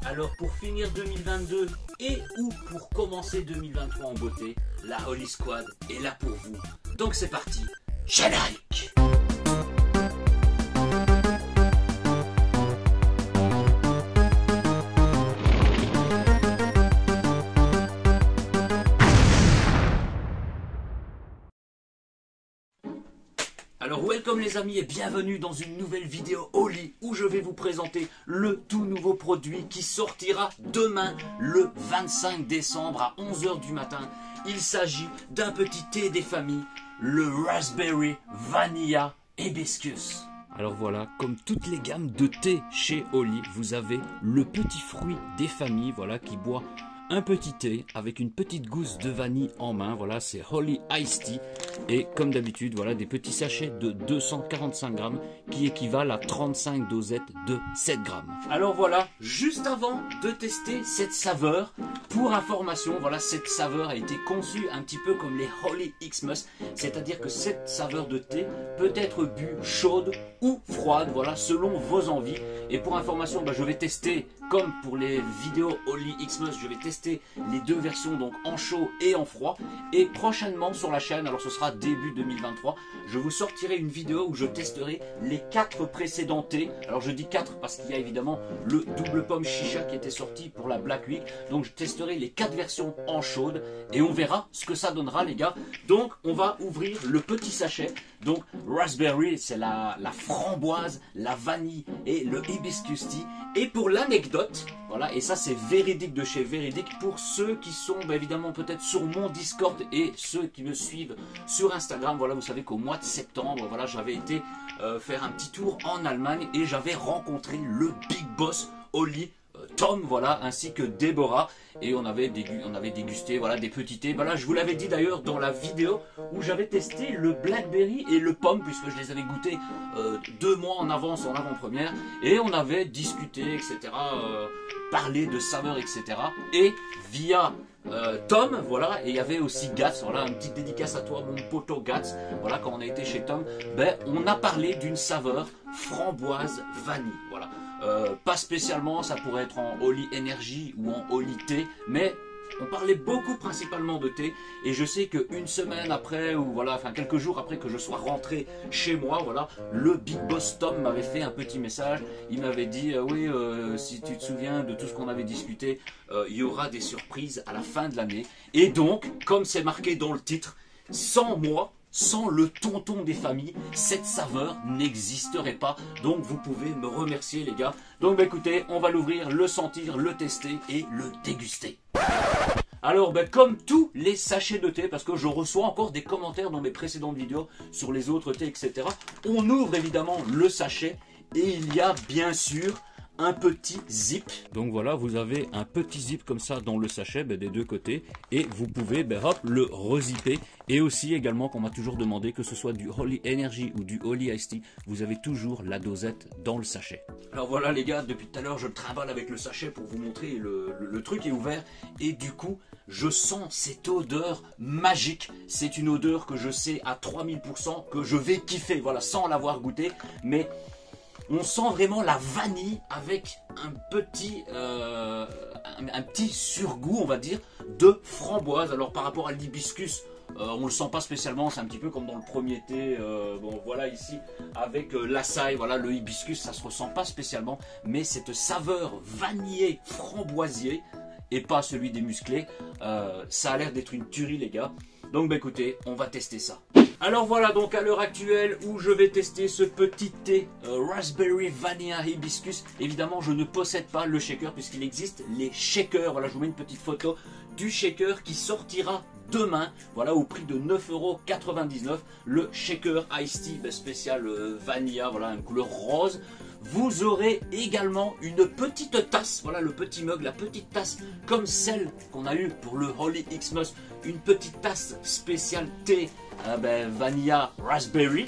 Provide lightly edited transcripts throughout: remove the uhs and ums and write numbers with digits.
Alors pour finir 2022 et ou pour commencer 2023 en beauté, la Holy Squad est là pour vous. Donc c'est parti, générique. Alors welcome les amis et bienvenue dans une nouvelle vidéo Holy où je vais vous présenter le tout nouveau produit qui sortira demain le 25 décembre à 11 h du matin. Il s'agit d'un petit thé des familles, le Raspberry Vanilla Hibiscus. Alors voilà, comme toutes les gammes de thé chez Holy, vous avez le petit fruit des familles, voilà, qui boit un petit thé avec une petite gousse de vanille en main. Voilà, c'est Holy Iced Tea. Et comme d'habitude, voilà des petits sachets de 245 grammes qui équivalent à 35 dosettes de 7 grammes. Alors voilà, juste avant de tester cette saveur, pour information, voilà, cette saveur a été conçue un petit peu comme les Holy Xmas, c'est-à-dire que cette saveur de thé peut être bue chaude ou froide, voilà, selon vos envies. Et pour information, je vais tester, comme pour les vidéos Holy Xmas, je vais tester les deux versions, donc en chaud et en froid. Et prochainement sur la chaîne, alors ce sera début 2023, je vous sortirai une vidéo où je testerai les 4 précédents thés. Alors je dis 4 parce qu'il y a évidemment le double pomme chicha qui était sorti pour la Black Week. Donc je testerai les 4 versions en chaude et on verra ce que ça donnera les gars. Donc on va ouvrir le petit sachet. Donc Raspberry, c'est la framboise, la vanille et le hibiscus tea. Et pour l'anecdote, voilà, et ça c'est véridique de chez véridique, pour ceux qui sont évidemment peut-être sur mon Discord et ceux qui me suivent sur Instagram, voilà, vous savez qu'au mois de septembre, voilà, j'avais été faire un petit tour en Allemagne et j'avais rencontré le Big Boss Holy, Tom, voilà, ainsi que Déborah, et on avait dégusté, voilà, des petits thés. Voilà, je vous l'avais dit d'ailleurs dans la vidéo où j'avais testé le blackberry et le pomme, puisque je les avais goûtés 2 mois en avance, en avant-première, et on avait discuté, etc., parlé de saveurs, etc., et via Tom, voilà, et il y avait aussi Gats, voilà, une petite dédicace à toi mon poteau Gats, voilà, quand on a été chez Tom, on a parlé d'une saveur framboise vanille, voilà. Pas spécialement, ça pourrait être en Holy Energy ou en Holy Thé, mais on parlait beaucoup principalement de thé. Et je sais qu'une semaine après, ou voilà, enfin quelques jours après que je sois rentré chez moi, voilà, le Big Boss Tom m'avait fait un petit message. Il m'avait dit oui, si tu te souviens de tout ce qu'on avait discuté, il y aura des surprises à la fin de l'année. Et donc, comme c'est marqué dans le titre, sans moi, sans le tonton des familles, cette saveur n'existerait pas. Donc vous pouvez me remercier les gars. Donc écoutez, on va l'ouvrir, le sentir, le tester et le déguster. Alors comme tous les sachets de thé, parce que je reçois encore des commentaires dans mes précédentes vidéos sur les autres thés, etc. On ouvre évidemment le sachet et il y a bien sûr un petit zip. Donc voilà, vous avez un petit zip comme ça dans le sachet des deux côtés et vous pouvez hop, le rezipper. Et aussi également qu'on m'a toujours demandé, que ce soit du Holy Energy ou du Holy Iced Tea, vous avez toujours la dosette dans le sachet. Alors voilà les gars, depuis tout à l'heure je le trimballe avec le sachet pour vous montrer, le truc est ouvert et du coup je sens cette odeur magique. C'est une odeur que je sais à 3000% que je vais kiffer, voilà, sans l'avoir goûté, mais on sent vraiment la vanille avec un petit surgoût, on va dire, de framboise. Alors par rapport à l'hibiscus, on le sent pas spécialement, c'est un petit peu comme dans le premier thé. Bon voilà ici avec l'açaï, voilà le hibiscus, ça se ressent pas spécialement, mais cette saveur vanillée framboisier et pas celui des musclés, ça a l'air d'être une tuerie les gars. Donc écoutez, on va tester ça. Alors voilà donc à l'heure actuelle où je vais tester ce petit thé Raspberry Vanilla Hibiscus. Évidemment je ne possède pas le shaker puisqu'il existe les shakers. Voilà, je vous mets une petite photo du shaker qui sortira demain, voilà, au prix de 9,99 €. Le shaker Iced Tea spécial vanilla, voilà, une couleur rose. Vous aurez également une petite tasse, voilà le petit mug, la petite tasse comme celle qu'on a eue pour le Holy Xmas, une petite tasse spéciale thé vanilla raspberry.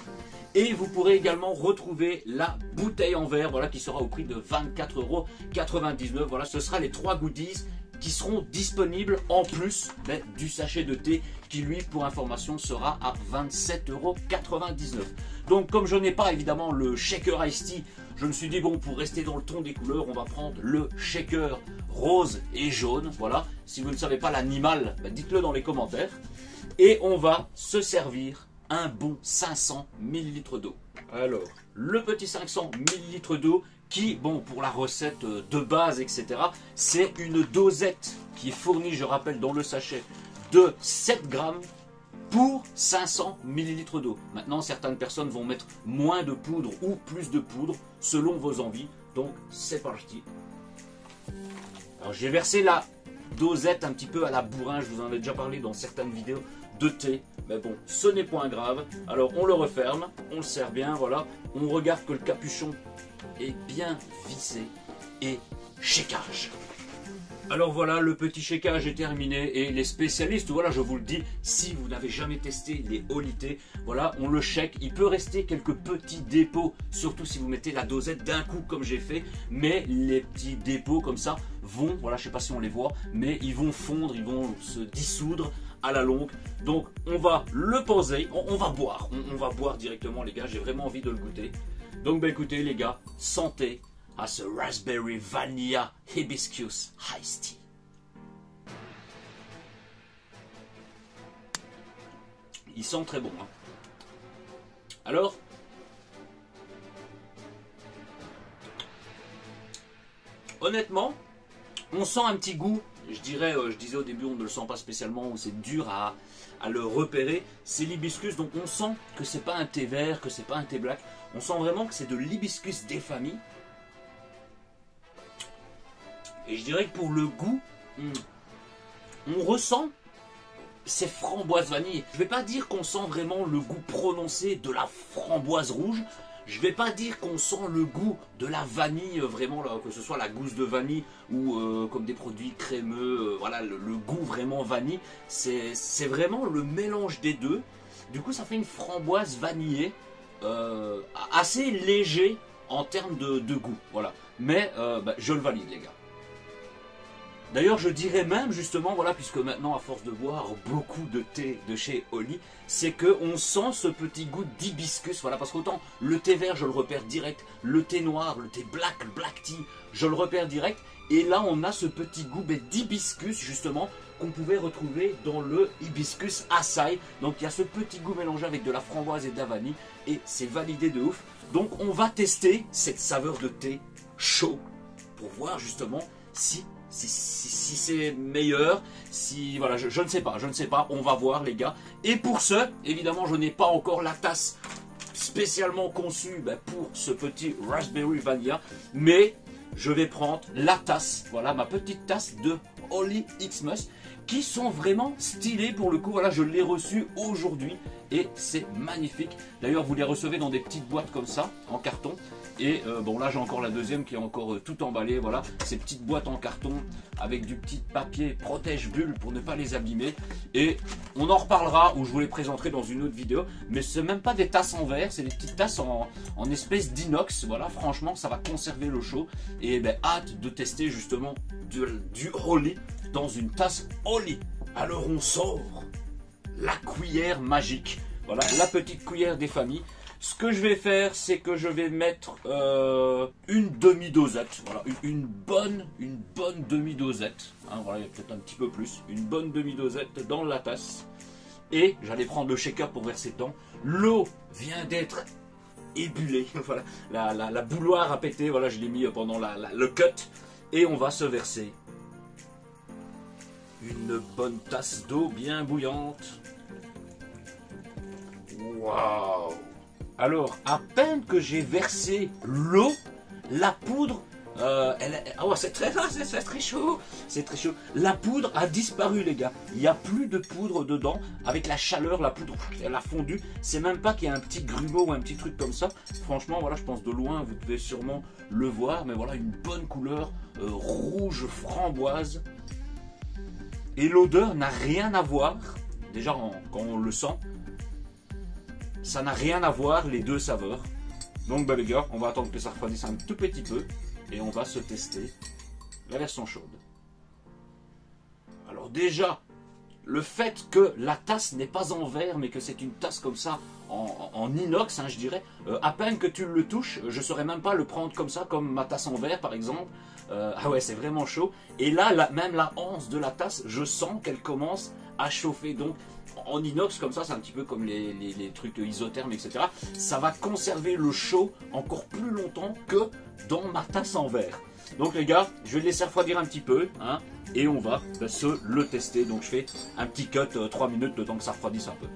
Et vous pourrez également retrouver la bouteille en verre, voilà, qui sera au prix de 24,99 €. Voilà, ce sera les 3 goodies qui seront disponibles en plus du sachet de thé qui lui, pour information, sera à 27,99 €. Donc comme je n'ai pas évidemment le shaker Iced Tea je me suis dit bon, pour rester dans le ton des couleurs, on va prendre le shaker rose et jaune. Voilà, si vous ne savez pas l'animal, bah, dites-le dans les commentaires. Et on va se servir un bon 500 ml d'eau. Alors, le petit 500 ml d'eau qui, bon, pour la recette de base, etc., c'est une dosette qui est fournie, je rappelle, dans le sachet de 7 grammes pour 500 ml d'eau. Maintenant, certaines personnes vont mettre moins de poudre ou plus de poudre selon vos envies. Donc, c'est parti. Alors, j'ai versé la dosette un petit peu à la bourrin. Je vous en ai déjà parlé dans certaines vidéos de thé. Mais bon, ce n'est point grave. Alors, on le referme, on le serre bien, voilà. On regarde que le capuchon est bien vissé et shakeage. Alors voilà, le petit shakeage est terminé et les spécialistes, voilà, je vous le dis, si vous n'avez jamais testé les Oli-T, voilà, on le shake. Il peut rester quelques petits dépôts, surtout si vous mettez la dosette d'un coup comme j'ai fait, mais les petits dépôts comme ça vont, voilà, je sais pas si on les voit, mais ils vont fondre, ils vont se dissoudre à la longue. Donc on va le poser, on va boire, on va boire directement les gars, j'ai vraiment envie de le goûter. Donc bah écoutez les gars, santé à ce Raspberry Vanilla Hibiscus Iced Tea. Il sent très bon. Hein. Alors, honnêtement, on sent un petit goût. Je disais au début, on ne le sent pas spécialement, ou c'est dur à le repérer. C'est l'hibiscus, donc on sent que c'est pas un thé vert, que c'est pas un thé black. On sent vraiment que c'est de l'hibiscus des familles. Et je dirais que pour le goût, on ressent ces framboises vanille. Je ne vais pas dire qu'on sent vraiment le goût prononcé de la framboise rouge. Je ne vais pas dire qu'on sent le goût de la vanille, vraiment, là, que ce soit la gousse de vanille ou comme des produits crémeux, voilà, le goût vraiment vanille. C'est vraiment le mélange des deux. Du coup, ça fait une framboise vanillée assez léger en termes de goût. Voilà. Mais bah, je le valide, les gars. D'ailleurs, je dirais même justement, voilà, puisque maintenant, à force de boire beaucoup de thé de chez Oli, c'est qu'on sent ce petit goût d'hibiscus, voilà, parce qu'autant le thé vert, je le repère direct, le thé noir, le thé black tea, je le repère direct, et là, on a ce petit goût d'hibiscus, justement, qu'on pouvait retrouver dans le hibiscus açaï. Donc, il y a ce petit goût mélangé avec de la framboise et de la vanille, et c'est validé de ouf. Donc, on va tester cette saveur de thé chaud, pour voir justement si c'est meilleur, si voilà, je ne sais pas, on va voir les gars. Et pour ce, évidemment, je n'ai pas encore la tasse spécialement conçue pour ce petit Raspberry Vanilla, mais je vais prendre la tasse, voilà, ma petite tasse de Oli Xmas, qui sont vraiment stylés pour le coup. Voilà, je l'ai reçu aujourd'hui et c'est magnifique. D'ailleurs, vous les recevez dans des petites boîtes comme ça, en carton. Et bon, là j'ai encore la deuxième qui est encore tout emballée. Voilà, ces petites boîtes en carton avec du petit papier protège-bulles pour ne pas les abîmer. Et on en reparlera, ou je vous les présenterai dans une autre vidéo. Mais c'est même pas des tasses en verre, c'est des petites tasses en espèce d'inox. Voilà, franchement, ça va conserver l'eau chaude. Et ben, hâte de tester justement du Oli dans une tasse Oli. Alors on sort la cuillère magique. Voilà, la petite cuillère des familles. Ce que je vais faire, c'est que je vais mettre une demi-dosette. Voilà, une bonne demi-dosette. Hein, voilà, il y a peut-être un petit peu plus. Une bonne demi-dosette dans la tasse. Et j'allais prendre le shaker pour verser dedans. L'eau vient d'être ébullie. Voilà, la bouilloire a pété. Voilà, je l'ai mis pendant le cut. Et on va se verser une bonne tasse d'eau bien bouillante. Waouh! Alors, à peine que j'ai versé l'eau, la poudre, oh, c'est très chaud, c'est très chaud. La poudre a disparu, les gars. Il n'y a plus de poudre dedans. Avec la chaleur, la poudre, elle a fondu. C'est même pas qu'il y a un petit grumeau ou un petit truc comme ça. Franchement, voilà, je pense de loin, vous devez sûrement le voir. Mais voilà, une bonne couleur rouge framboise. Et l'odeur n'a rien à voir. Déjà, quand on le sent, ça n'a rien à voir, les deux saveurs. Donc bah les gars, on va attendre que ça refroidisse un tout petit peu. Et on va se tester la version chaude. Alors déjà, le fait que la tasse n'est pas en verre, mais que c'est une tasse comme ça, en inox, hein, je dirais, à peine que tu le touches, je ne saurais même pas le prendre comme ça, comme ma tasse en verre par exemple. Ah ouais, c'est vraiment chaud. Et là, même la anse de la tasse, je sens qu'elle commence à chauffer. Donc en inox comme ça, c'est un petit peu comme les trucs isothermes, etc. Ça va conserver le chaud encore plus longtemps que dans ma tasse en verre. Donc les gars, je vais le laisser refroidir un petit peu, hein, et on va se le tester. Donc je fais un petit cut 3 minutes le temps que ça refroidisse un peu.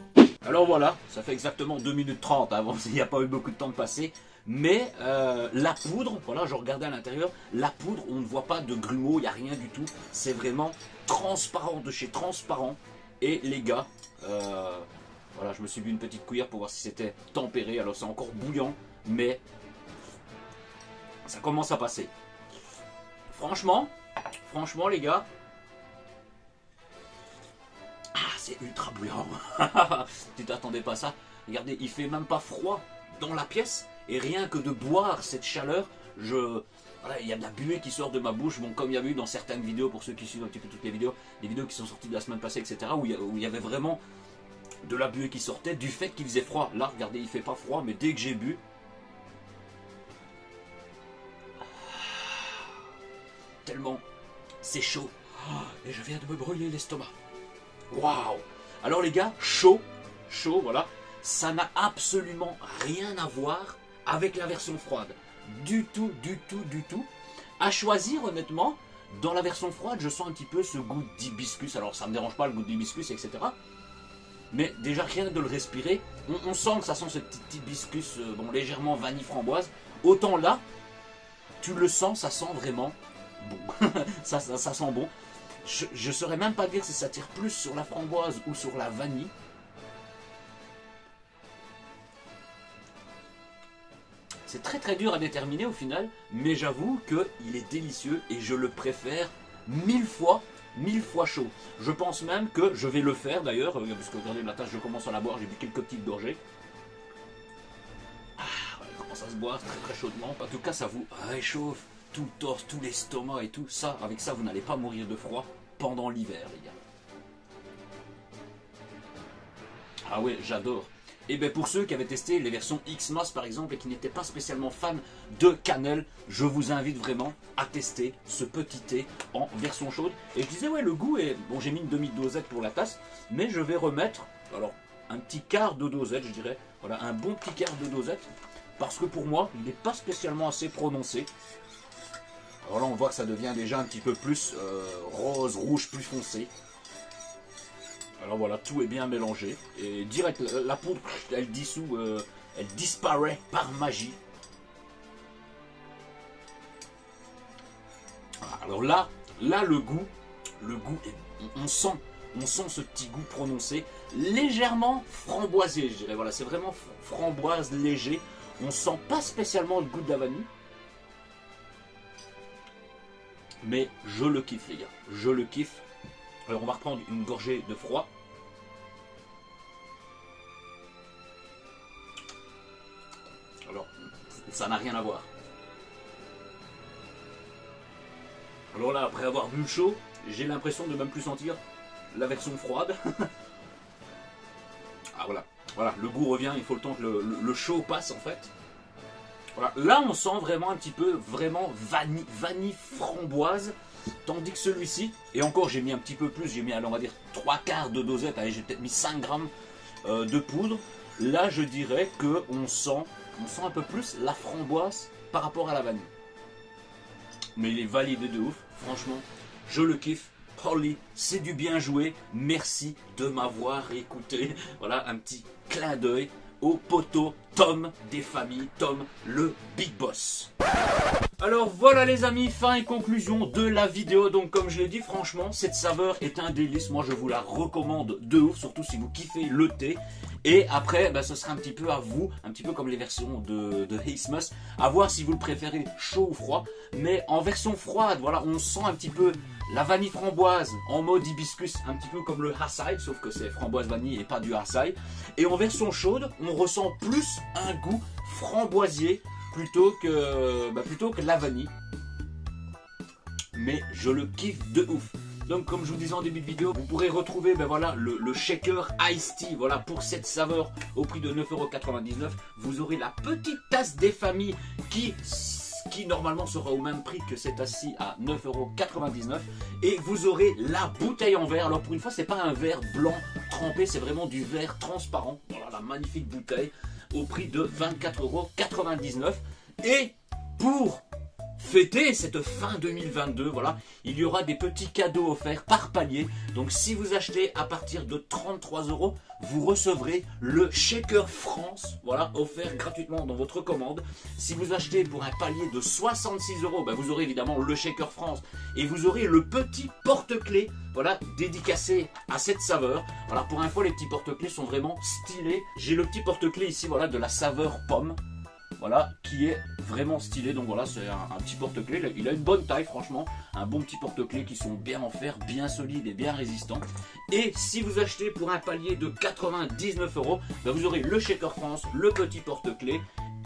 Alors voilà, ça fait exactement 2 minutes 30, avant il n'y a pas eu beaucoup de temps de passer. Mais la poudre, voilà, je regardais à l'intérieur, la poudre, on ne voit pas de grumeaux, il n'y a rien du tout. C'est vraiment transparent, de chez transparent. Et les gars, voilà, je me suis bu une petite cuillère pour voir si c'était tempéré. Alors c'est encore bouillant, mais ça commence à passer. Franchement les gars, ah, c'est ultra bouillant. Tu t'attendais pas à ça? Regardez, il fait même pas froid dans la pièce. Et rien que de boire cette chaleur, voilà, il y a de la buée qui sort de ma bouche. Bon, comme il y a eu dans certaines vidéos, pour ceux qui suivent un petit peu toutes les vidéos qui sont sorties de la semaine passée, etc., où il y avait vraiment de la buée qui sortait du fait qu'il faisait froid. Là, regardez, il fait pas froid, mais dès que j'ai bu, tellement c'est chaud. Et je viens de me brûler l'estomac. Waouh! Alors les gars, chaud, voilà, ça n'a absolument rien à voir avec la version froide. Du tout. À choisir, honnêtement, dans la version froide, je sens un petit peu ce goût d'hibiscus. Alors ça me dérange pas le goût d'hibiscus, etc. Mais déjà rien que de le respirer, on sent que ça sent ce petit hibiscus bon, légèrement vanille framboise. Autant là, tu le sens, ça sent vraiment bon. ça sent bon. Je ne saurais même pas dire si ça tire plus sur la framboise ou sur la vanille. C'est très dur à déterminer au final, mais j'avoue qu'il est délicieux et je le préfère 1000 fois chaud. Je pense même que je vais le faire d'ailleurs, parce que regardez la tasse, je commence à la boire, j'ai bu quelques petites gorgées. Ah, il commence à se boire très chaudement. En tout cas, ça vous réchauffe tout le torse, tout l'estomac et tout ça. Avec ça, vous n'allez pas mourir de froid pendant l'hiver, les gars. Ah ouais, j'adore. Et bien pour ceux qui avaient testé les versions Xmas par exemple et qui n'étaient pas spécialement fans de cannelle, je vous invite vraiment à tester ce petit thé en version chaude. Et je disais ouais, le goût est... Bon, j'ai mis une demi-dosette pour la tasse, mais je vais remettre alors un petit quart de dosette, je dirais. Voilà, un bon petit quart de dosette, parce que pour moi, il n'est pas spécialement assez prononcé. Alors là, on voit que ça devient déjà un petit peu plus rose, rouge, plus foncé. Alors voilà, tout est bien mélangé. Et direct, la poudre, elle dissout, elle disparaît par magie. Alors là le goût est, on sent ce petit goût prononcé, légèrement framboisé, je dirais. Voilà, c'est vraiment framboise léger. On sent pas spécialement le goût de la vanille. Mais je le kiffe, les gars. Je le kiffe. Alors on va reprendre une gorgée de froid. Alors, ça n'a rien à voir. Alors là, après avoir bu le chaud, j'ai l'impression de même plus sentir la version froide. Ah voilà, le goût revient, il faut le temps que le chaud passe en fait. Voilà. Là on sent vraiment un petit peu, vraiment vanille framboise. Tandis que celui-ci, et encore j'ai mis un petit peu plus, j'ai mis on va dire 3/4 de dosette, allez j'ai peut-être mis 5 grammes de poudre. Là je dirais qu'on sent un peu plus la framboise par rapport à la vanille. Mais il est validé de ouf, franchement, je le kiffe. Holly, c'est du bien joué, merci de m'avoir écouté. Voilà un petit clin d'œil au poteau Tom des familles, Tom le Big Boss. Alors voilà les amis, fin et conclusion de la vidéo. Donc comme je l'ai dit, franchement, cette saveur est un délice. Moi je vous la recommande de ouf, surtout si vous kiffez le thé. Et après, ce sera un petit peu à vous, un petit peu comme les versions de Xmas, à voir si vous le préférez chaud ou froid. Mais en version froide, voilà, on sent un petit peu la vanille framboise en mode hibiscus, un petit peu comme le Hassai, sauf que c'est framboise vanille et pas du Hassai. Et en version chaude, on ressent plus un goût framboisier plutôt que la vanille. Mais je le kiffe de ouf. Donc comme je vous disais en début de vidéo, vous pourrez retrouver voilà, le shaker Iced Tea, voilà, pour cette saveur au prix de 9,99 €. Vous aurez la petite tasse des familles qui normalement sera au même prix que cette tasse-ci à 9,99 €. Et vous aurez la bouteille en verre. Alors pour une fois, c'est pas un verre blanc trempé, c'est vraiment du verre transparent. Voilà la magnifique bouteille au prix de 24,99 €. Et pour fêter cette fin 2022, voilà, il y aura des petits cadeaux offerts par palier. Donc si vous achetez à partir de 33 €, vous recevrez le Shaker France, voilà, offert gratuitement dans votre commande. Si vous achetez pour un palier de 66 €, vous aurez évidemment le Shaker France et vous aurez le petit porte-clés, voilà, dédicacé à cette saveur. Voilà, pour info, les petits porte-clés sont vraiment stylés. J'ai le petit porte-clés ici, voilà, de la saveur pomme. Voilà, qui est vraiment stylé. Donc voilà, c'est un petit porte-clés. Il a une bonne taille, franchement. Un bon petit porte-clés qui sont bien en fer, bien solides et bien résistants. Et si vous achetez pour un palier de 99 €, vous aurez le Shaker France, le petit porte-clés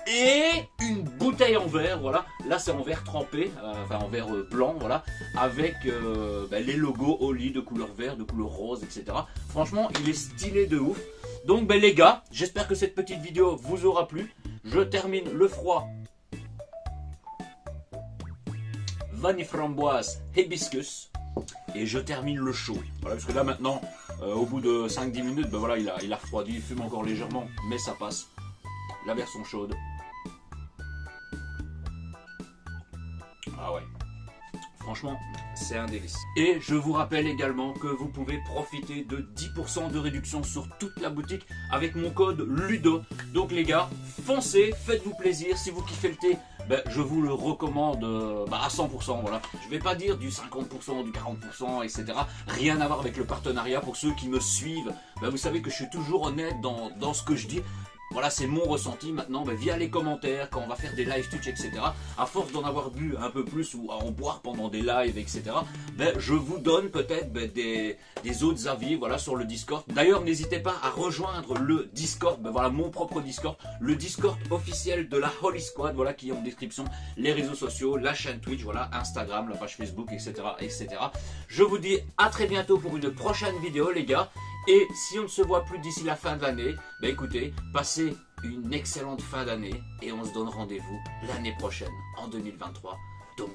et une bouteille en verre. Voilà, là c'est en verre trempé, enfin en verre blanc, voilà, avec les logos Oli de couleur vert, de couleur rose, etc. Franchement, il est stylé de ouf. Donc les gars, j'espère que cette petite vidéo vous aura plu. Je termine le froid vanille framboise hibiscus et je termine le chaud. Voilà, parce que là maintenant, au bout de 5-10 minutes, voilà, il a refroidi, il fume encore légèrement, mais ça passe. La version chaude. Ah ouais. Franchement, c'est un délice. Et je vous rappelle également que vous pouvez profiter de 10% de réduction sur toute la boutique avec mon code LUDO. Donc les gars, foncez, faites-vous plaisir. Si vous kiffez le thé, je vous le recommande à 100%. Voilà. Je ne vais pas dire du 50%, du 40%, etc. Rien à voir avec le partenariat. Pour ceux qui me suivent, vous savez que je suis toujours honnête dans ce que je dis. Voilà, c'est mon ressenti maintenant, via les commentaires, quand on va faire des live Twitch, etc. À force d'en avoir bu un peu plus ou à en boire pendant des lives, etc. Je vous donne peut-être des autres avis, voilà, sur le Discord. D'ailleurs, n'hésitez pas à rejoindre le Discord, voilà, mon propre Discord, le Discord officiel de la Holy Squad, voilà, qui est en description, les réseaux sociaux, la chaîne Twitch, voilà, Instagram, la page Facebook, etc., etc. Je vous dis à très bientôt pour une prochaine vidéo, les gars. Et si on ne se voit plus d'ici la fin de l'année, écoutez, passez une excellente fin d'année et on se donne rendez-vous l'année prochaine, en 2023. Donc,